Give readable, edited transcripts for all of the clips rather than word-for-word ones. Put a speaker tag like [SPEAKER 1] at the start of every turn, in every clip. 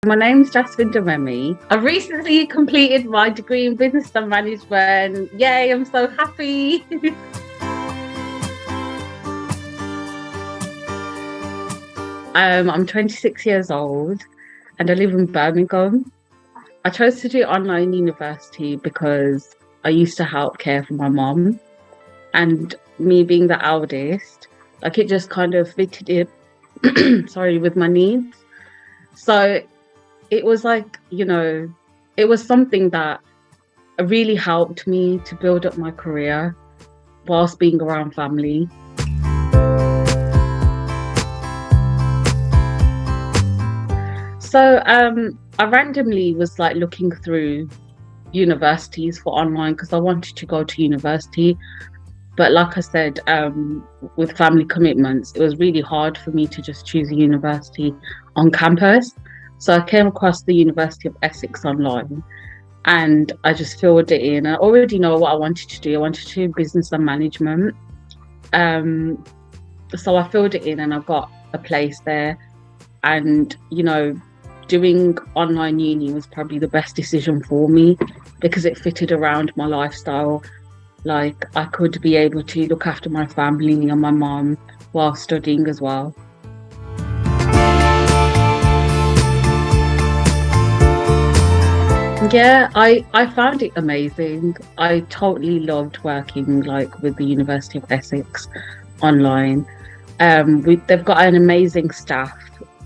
[SPEAKER 1] My name's Jasvinder. I've recently completed my degree in business and management. Yay, I'm so happy. I'm 26 years old and I live in Birmingham. I chose to do online university because I used to help care for my mom, and me being the eldest, like it just kind of fitted in, with my needs. So it was like, it was something that really helped me to build up my career whilst being around family. So I randomly was like looking through universities for online because I wanted to go to university. But like I said, with family commitments, it was really hard for me to just choose a university on campus. So I came across the University of Essex Online and I just filled it in. I already know what I wanted to do. I wanted to do business and management. So I filled it in and I got a place there. And, doing online uni was probably the best decision for me because it fitted around my lifestyle. Like I could be able to look after my family and my mom while studying as well. Yeah, I found it amazing. I totally loved working with the University of Essex Online. They've got an amazing staff.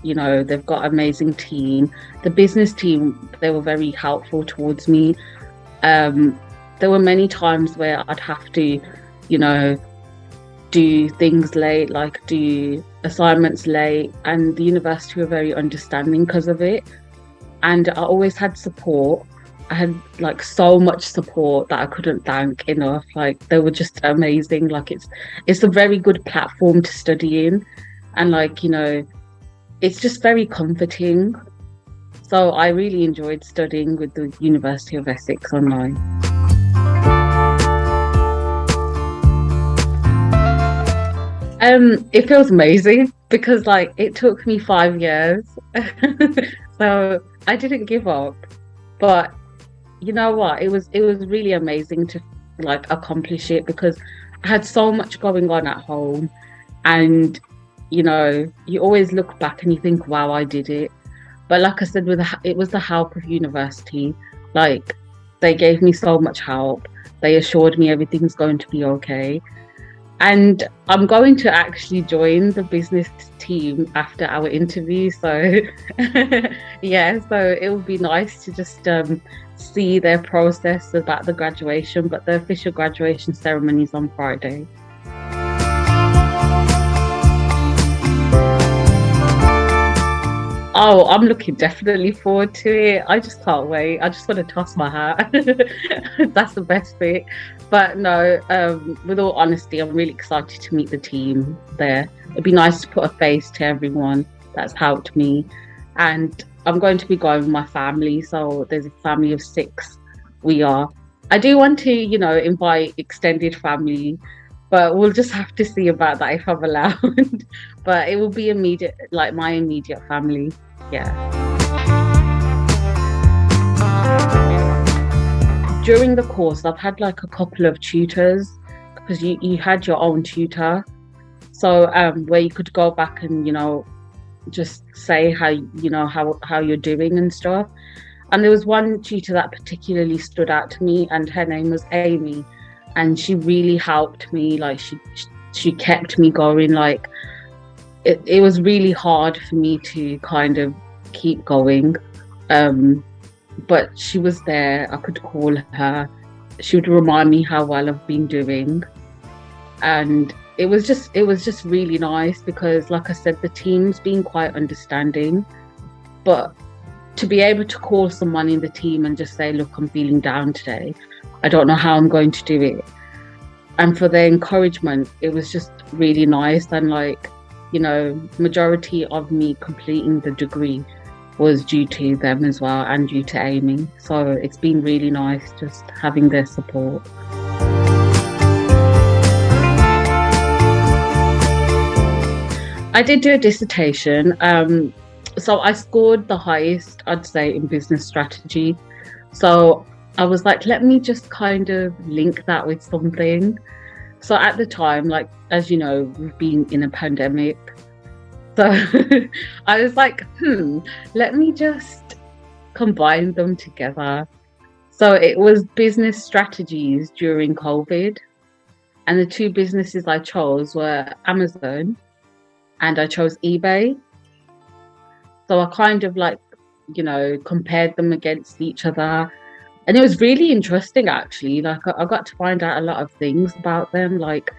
[SPEAKER 1] They've got an amazing team. The business team, they were very helpful towards me. There were many times where I'd have to, do things late, like do assignments late, and the university were very understanding because of it. And I always had support. I had so much support that I couldn't thank enough. They were just amazing. It's a very good platform to study in, and it's just very comforting. So I really enjoyed studying with the University of Essex Online. It feels amazing because it took me 5 years. So I didn't give up. But you know what? It was really amazing to accomplish it because I had so much going on at home, and you always look back and you think, wow, I did it. But like I said, it was the help of university. They gave me so much help. They assured me everything's going to be okay. And I'm going to actually join the business team after our interview. So yeah, so it would be nice to just see their process about the graduation. But the official graduation ceremony is on Friday. Oh, I'm looking definitely forward to it. I just can't wait. I just want to toss my hat. That's the best bit. But no, with all honesty, I'm really excited to meet the team there. It'd be nice to put a face to everyone that's helped me. And I'm going to be going with my family. So there's a family of 6 we are. I do want to, invite extended family, but we'll just have to see about that if I'm allowed. But it will be immediate, my immediate family. Yeah. During the course, I've had a couple of tutors because you had your own tutor. So where you could go back and, just say how you're doing and stuff. And there was one tutor that particularly stood out to me, and her name was Amy. And she really helped me. She kept me going. It was really hard for me to kind of keep going. But she was there. I could call her. She would remind me how well I've been doing. And it was just really nice because, like I said, the team's been quite understanding. But to be able to call someone in the team and just say, look, I'm feeling down today. I don't know how I'm going to do it. And for their encouragement, it was just really nice. And majority of me completing the degree was due to them as well and due to Amy. So it's been really nice just having their support. I did do a dissertation. So I scored the highest, I'd say, in business strategy. So I was like, let me just kind of link that with something. So at the time, like, as you know, we've been in a pandemic. So I was like, let me just combine them together. So it was business strategies during COVID. And the two businesses I chose were Amazon and I chose eBay. So I kind of like, compared them against each other. And it was really interesting, actually. Like, I got to find out a lot of things about them, like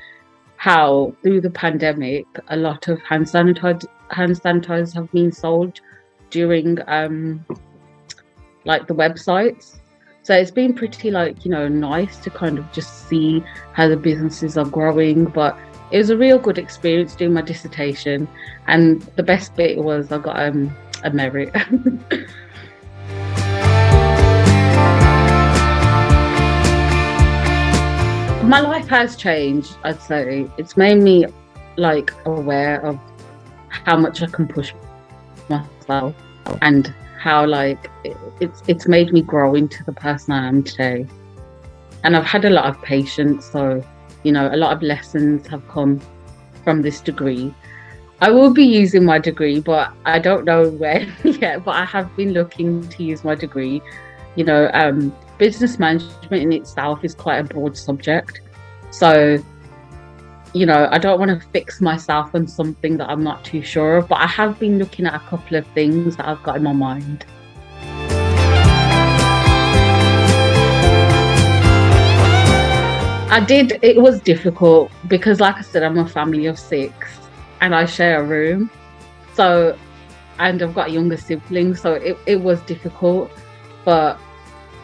[SPEAKER 1] how through the pandemic, a lot of hand sanitizers have been sold during like the websites. So it's been pretty like, nice to kind of just see how the businesses are growing. But it was a real good experience doing my dissertation. And the best bit was I got a merit. My life has changed, I'd say. It's made me like aware of how much I can push myself and how like it's made me grow into the person I am today. And I've had a lot of patience, so a lot of lessons have come from this degree. I will be using my degree, but I don't know when yet. But I have been looking to use my degree. Business management in itself is quite a broad subject. So, I don't want to fix myself on something that I'm not too sure of, but I have been looking at a couple of things that I've got in my mind. It was difficult because, like I said, I'm a family of 6 and I share a room. So, and I've got younger siblings, so it was difficult. But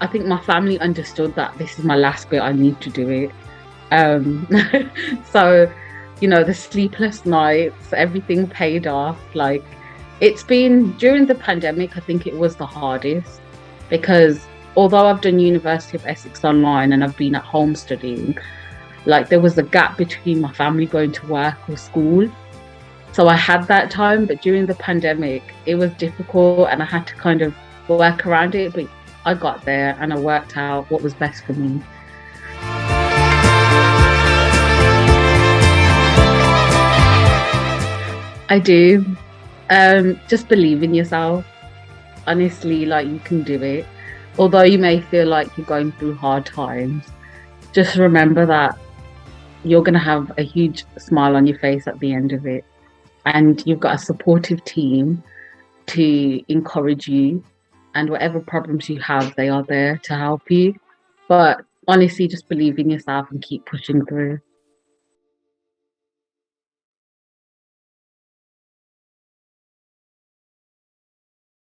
[SPEAKER 1] I think my family understood that this is my last bit, I need to do it. So, the sleepless nights, everything paid off. Like, it's been during the pandemic, I think it was the hardest because although I've done University of Essex Online and I've been at home studying, like there was a gap between my family going to work or school. So I had that time, but during the pandemic, it was difficult and I had to kind of work around it. But I got there and I worked out what was best for me. I do. Just believe in yourself. Honestly, like you can do it. Although you may feel like you're going through hard times, just remember that you're going to have a huge smile on your face at the end of it. And you've got a supportive team to encourage you. And whatever problems you have, they are there to help you. But honestly, just believe in yourself and keep pushing through.